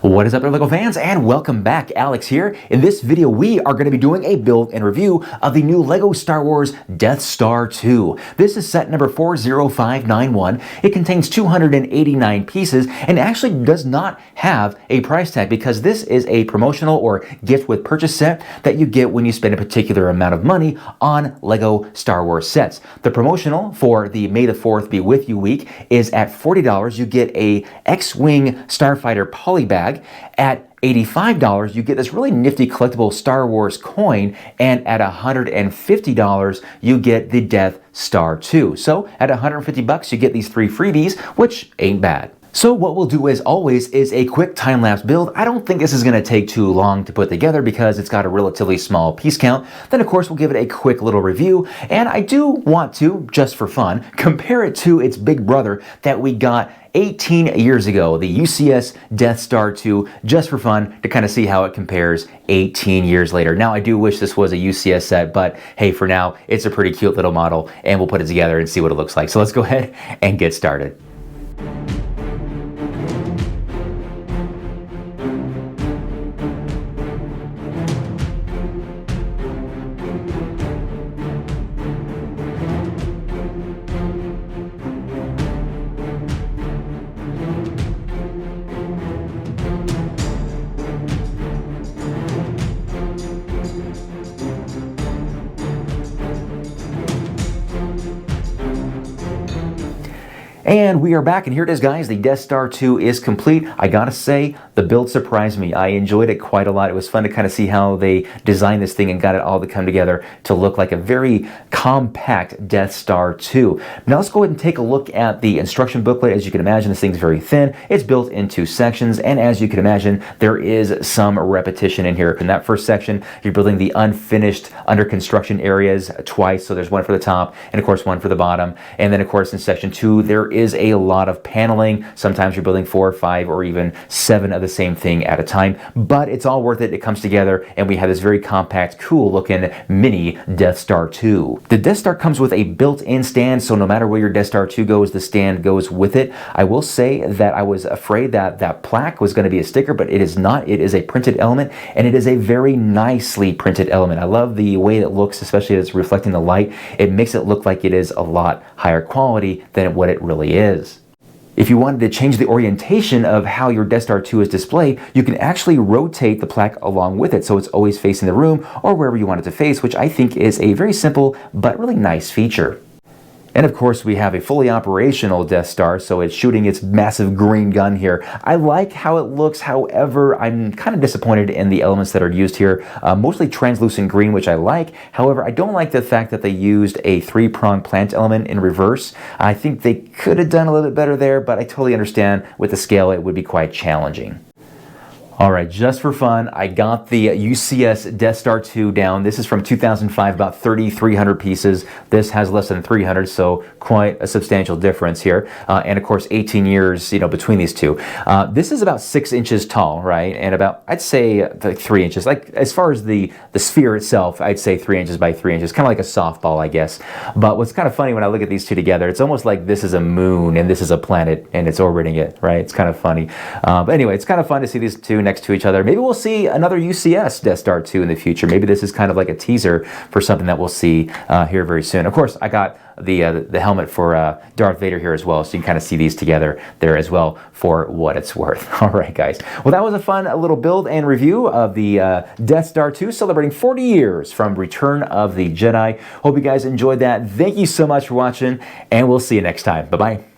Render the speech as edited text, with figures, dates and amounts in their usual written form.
What is up, LEGO fans, and welcome back. Alex here. In this video, we are going to be doing a build and review of the new LEGO Star Wars Death Star II. This is set number 40591. It contains 289 pieces and actually does not have a price tag because this is a promotional or gift with purchase set that you get when you spend a particular amount of money on LEGO Star Wars sets. The promotional for the May the 4th Be With You week is at $40. You get a X-Wing Starfighter polybag. At $85, you get this really nifty collectible Star Wars coin, and at $150, you get the Death Star II. So at $150, you get these three freebies, which ain't bad. So what we'll do as always is a quick time-lapse build. I don't think this is going to take too long to put together because it's got a relatively small piece count. Then of course we'll give it a quick little review, and I do want to, just for fun, compare it to its big brother that we got 18 years ago, the UCS Death Star II, just for fun to kind of see how it compares 18 years later. Now I do wish this was a UCS set, but hey, for now it's a pretty cute little model and we'll put it together and see what it looks like. So let's go ahead and get started. And we are back, and here it is, guys. The Death Star II is complete. I gotta say, the build surprised me. I enjoyed it quite a lot. It was fun to kind of see how they designed this thing and got it all to come together to look like a very compact Death Star II. Now let's go ahead and take a look at the instruction booklet. As you can imagine, this thing's very thin. It's built into sections, and as you can imagine, there is some repetition in here. In that first section, you're building the unfinished under construction areas twice. So there's one for the top, and of course one for the bottom. And then of course in section 2, there is a lot of paneling. Sometimes you're building 4 or 5 or even 7 of the same thing at a time, but it's all worth it. It comes together and we have this very compact, cool looking mini Death Star II. The Death Star comes with a built-in stand, so no matter where your Death Star II goes, the stand goes with it. I will say that I was afraid that that plaque was going to be a sticker, but it is not. It is a printed element, and it is a very nicely printed element. I love the way it looks, especially as it's reflecting the light. It makes it look like it is a lot higher quality than what it really is. If you wanted to change the orientation of how your Death Star II is displayed, you can actually rotate the plaque along with it so it's always facing the room or wherever you want it to face, which I think is a very simple but really nice feature. And of course we have a fully operational Death Star, so it's shooting its massive green gun here. I like how it looks, however, I'm kind of disappointed in the elements that are used here. Mostly translucent green, which I like. However, I don't like the fact that they used a 3-prong plant element in reverse. I think they could have done a little bit better there, but I totally understand with the scale it would be quite challenging. Alright, just for fun, I got the UCS Death Star II down. This is from 2005, about 3,300 pieces. This has less than 300, so quite a substantial difference here. And of course, 18 years, between these two. This is about 6 inches tall, right? And about, I'd say, like 3 inches. Like, as far as the sphere itself, I'd say 3 inches by 3 inches. Kind of like a softball, I guess. But what's kind of funny when I look at these two together, it's almost like this is a moon and this is a planet and it's orbiting it, right? It's kind of funny. But anyway, it's kind of fun to see these two next to each other. Maybe we'll see another UCS Death Star II in the future. Maybe this is kind of like a teaser for something that we'll see here very soon. Of course, I got the helmet for Darth Vader here as well, so you can kind of see these together there as well for what it's worth. All right, guys. Well, that was a fun little build and review of the Death Star II, celebrating 40 years from Return of the Jedi. Hope you guys enjoyed that. Thank you so much for watching, and we'll see you next time. Bye-bye.